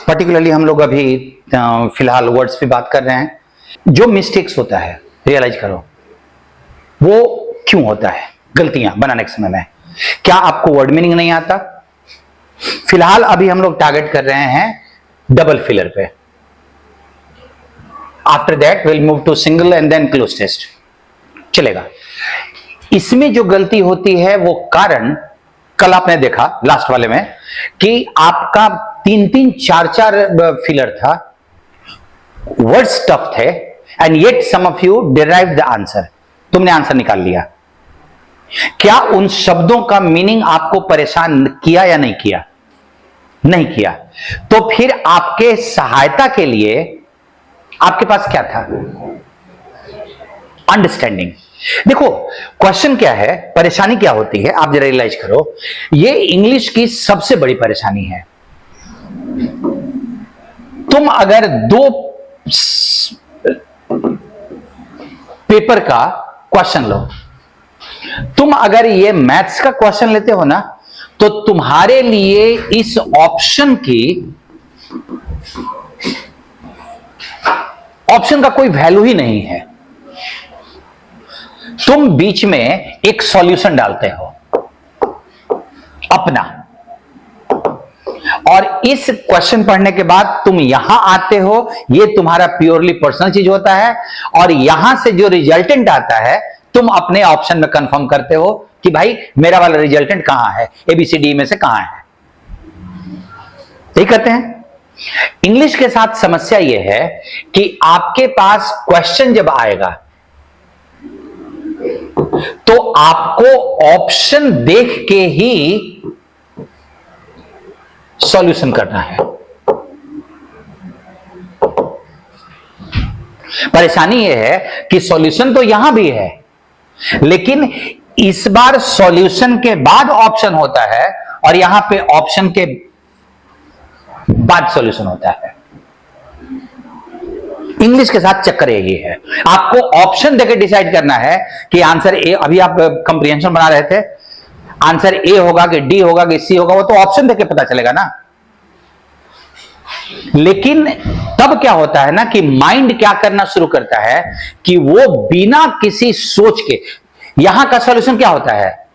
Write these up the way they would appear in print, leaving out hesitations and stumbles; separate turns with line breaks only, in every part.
Particularly हम लोग अभी फिलहाल वर्ड्स पे बात कर रहे हैं। जो मिस्टेक्स होता है, रियलाइज करो वो क्यों होता है, गलतियां बनाने के समय में। क्या आपको वर्ड मीनिंग नहीं आता? फिलहाल अभी हम लोग टारगेट कर रहे हैं डबल फिलर पे। After that will move to single and then close test. चलेगा। इसमें जो गलती होती है वो कारण कल आपने देखा लास्ट वाले में कि आपका 3-3, 4-4 फिलर था, वर्ड्स टफ थे, and yet some of you derive the answer. तुमने आंसर निकाल लिया। क्या उन शब्दों का मीनिंग आपको परेशान किया या नहीं किया? नहीं किया। तो फिर आपके सहायता के लिए आपके पास क्या था? अंडरस्टैंडिंग। देखो क्वेश्चन क्या है, परेशानी क्या होती है, आप जरा रियलाइज करो। ये इंग्लिश की सबसे बड़ी परेशानी है। तुम अगर 2 पेपर का क्वेश्चन लो, तुम अगर ये मैथ्स का क्वेश्चन लेते हो ना, तो तुम्हारे लिए इस ऑप्शन का कोई वैल्यू ही नहीं है। तुम बीच में एक सॉल्यूशन डालते हो अपना, और इस क्वेश्चन पढ़ने के बाद तुम यहां आते हो, ये तुम्हारा प्योरली पर्सनल चीज होता है, और यहां से जो रिजल्टेंट आता है तुम अपने ऑप्शन में कंफर्म करते हो कि भाई मेरा वाला रिजल्टेंट कहां है, ABCD में से कहां है। यही कहते हैं। इंग्लिश के साथ समस्या यह है कि आपके पास क्वेश्चन जब आएगा तो आपको ऑप्शन देख के ही सॉल्यूशन करना है। परेशानी यह है कि सॉल्यूशन तो यहां भी है, लेकिन इस बार सॉल्यूशन के बाद ऑप्शन होता है और यहां पे ऑप्शन के बाद सॉल्यूशन होता है। इंग्लिश के साथ चक्कर यही है। आपको ऑप्शन देकर डिसाइड करना है कि आंसर ए, अभी आप कंप्रीहेंशन बना रहे थे, आंसर ए होगा कि डी होगा कि सी होगा, वो तो ऑप्शन देके पता चलेगा ना। लेकिन तब क्या होता है ना कि माइंड क्या करना शुरू करता है कि वो बिना किसी सोच के, यहां का सॉल्यूशन क्या होता है?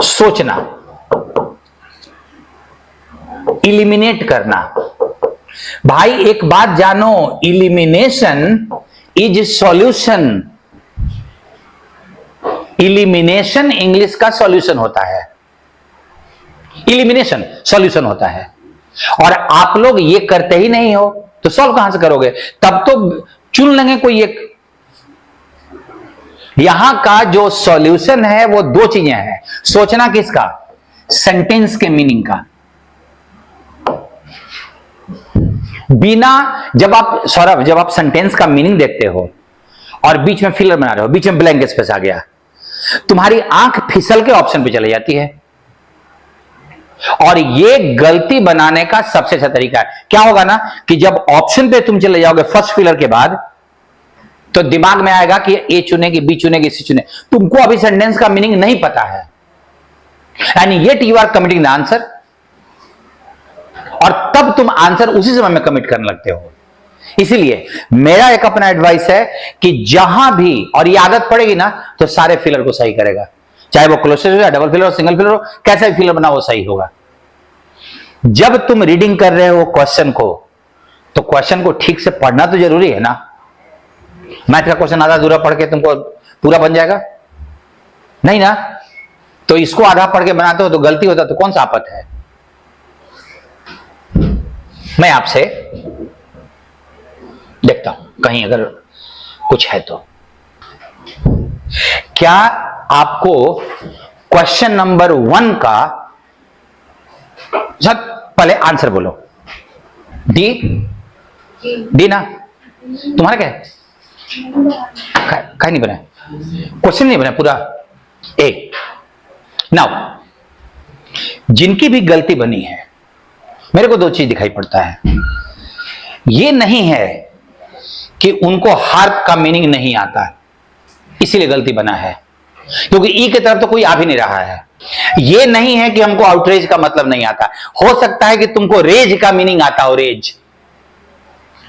सोचना, इलिमिनेट करना। भाई एक बात जानो, elimination is solution. Elimination English का सॉल्यूशन होता है। इलिमिनेशन सॉल्यूशन होता है, और आप लोग ये करते ही नहीं हो तो सॉल्व कहां से करोगे? तब तो चुन लेंगे कोई एक। यहां का जो सॉल्यूशन है वो 2 चीजें हैं। सोचना किसका? सेंटेंस के मीनिंग का। बिना, जब आप सेंटेंस का मीनिंग देखते हो और बीच में फिलर बना रहे हो, बीच में ब्लैंक स्पेस आ गया, तुम्हारी आंख फिसल के ऑप्शन पे चली जाती है। और ये गलती बनाने का सबसे अच्छा तरीका है। क्या होगा ना कि जब ऑप्शन पे तुम चले जाओगे फर्स्ट फिलर के बाद, तो दिमाग में आएगा कि ए चुनेगी, बी चुनेगी, सी चुने। तुमको अभी सेंटेंस का मीनिंग नहीं पता है, and yet you are committing the answer, और तब तुम आंसर उसी समय में कमिट करने लगते हो। इसीलिए मेरा एक अपना एडवाइस है कि जहां भी, और ये आदत पड़ेगी ना, तो सारे फिलर को सही करेगा, चाहे वो क्लोजेस हो या डबल फिलर हो, सिंगल फिलर हो, कैसा भी फिलर बना वो सही होगा। जब तुम रीडिंग कर रहे हो क्वेश्चन को, तो क्वेश्चन को ठीक से पढ़ना तो जरूरी है ना। मैथ का क्वेश्चन आधा अधूरा पढ़ के तुमको पूरा बन जाएगा? नहीं ना। तो इसको आधा पढ़ के बनाते हो तो गलती होता तो कौन सा आफत है? मैं आपसे देखता हूं कहीं अगर कुछ है तो। क्या आपको क्वेश्चन नंबर 1 का, सब पहले आंसर बोलो। डी ना? तुम्हारा क्या है? नहीं बना क्वेश्चन, नहीं बना पूरा ए। नाउ जिनकी भी गलती बनी है, मेरे को 2 चीज दिखाई पड़ता है। ये नहीं है कि उनको हार्प का मीनिंग नहीं आता, इसीलिए गलती बना है, क्योंकि ई की तरफ तो कोई आ भी नहीं रहा है, ये नहीं है कि हमको आउटरेज का मतलब नहीं आता, हो सकता है कि तुमको रेज का मीनिंग आता हो, रेज,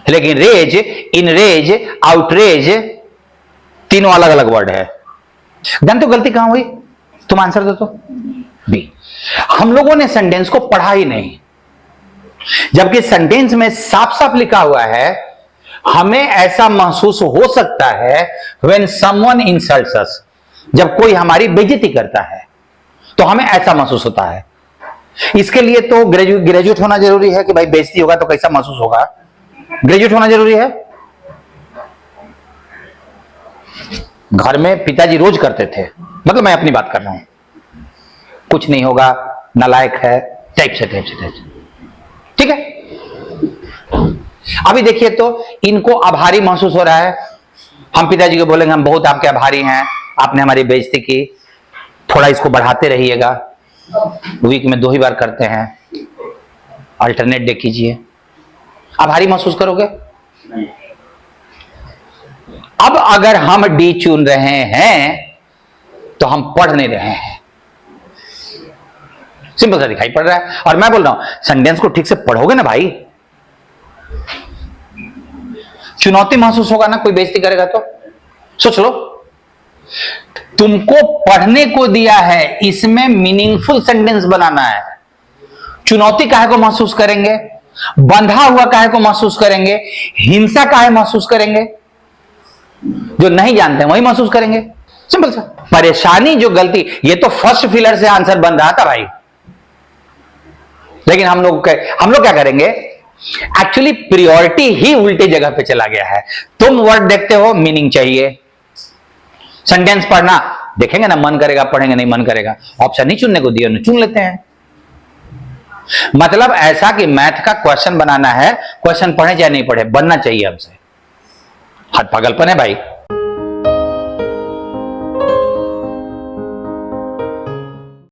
लेकिन रेज, इनरेज, आउटरेज तीनों अलग अलग वर्ड है। जानते हो गलती कहां हुई? तुम आंसर दो तो। बी, हम लोगों ने सेंटेंस को पढ़ा ही नहीं, जबकि सेंटेंस में साफ साफ लिखा हुआ है, हमें ऐसा महसूस हो सकता है व्हेन समवन इंसल्ट्स अस, जब कोई हमारी बेइज्जती करता है तो हमें ऐसा महसूस होता है। इसके लिए तो ग्रेजुएट होना जरूरी है कि भाई बेइज्जती होगा तो कैसा महसूस होगा, ग्रेजुएट होना जरूरी है। घर में पिताजी रोज करते थे, मतलब मैं अपनी बात कर रहा हूं, कुछ नहीं होगा, नालायक है, टाइप से। ठीक है, अभी देखिए तो इनको आभारी महसूस हो रहा है। हम पिताजी को बोलेंगे हम बहुत आपके आभारी हैं, आपने हमारी बेइज्जती की, थोड़ा इसको बढ़ाते रहिएगा, वीक में 2 ही बार करते हैं, अल्टरनेट डे कीजिए, आभारी महसूस करोगे? अब अगर हम डी चुन रहे हैं तो हम पढ़ नहीं रहे हैं, सिंपल सा दिखाई पड़ रहा है। और मैं बोल रहा हूं सेंटेंस को ठीक से पढ़ोगे ना भाई, चुनौती महसूस होगा ना, कोई बेइज्जती करेगा तो। सोच लो, तुमको पढ़ने को दिया है, इसमें मीनिंगफुल सेंटेंस बनाना है, चुनौती काहे को महसूस करेंगे, बंधा हुआ काहे को महसूस करेंगे, हिंसा काहे महसूस करेंगे, जो नहीं जानते हैं वही महसूस करेंगे, सिंपल सा। परेशानी जो गलती, ये तो फर्स्ट फिलर से आंसर बन रहा था भाई, लेकिन हम लोग क्या करेंगे, एक्चुअली प्रायोरिटी ही उल्टी जगह पे चला गया है। तुम वर्ड देखते हो, मीनिंग चाहिए, सेंटेंस पढ़ना देखेंगे ना, मन करेगा पढ़ेंगे, नहीं मन करेगा, ऑप्शन नहीं चुनने को दिया, चुन लेते हैं। मतलब ऐसा कि मैथ का क्वेश्चन बनाना है, क्वेश्चन पढ़े चाहे नहीं पढ़े, बनना चाहिए हमसे, हद पागलपन है भाई।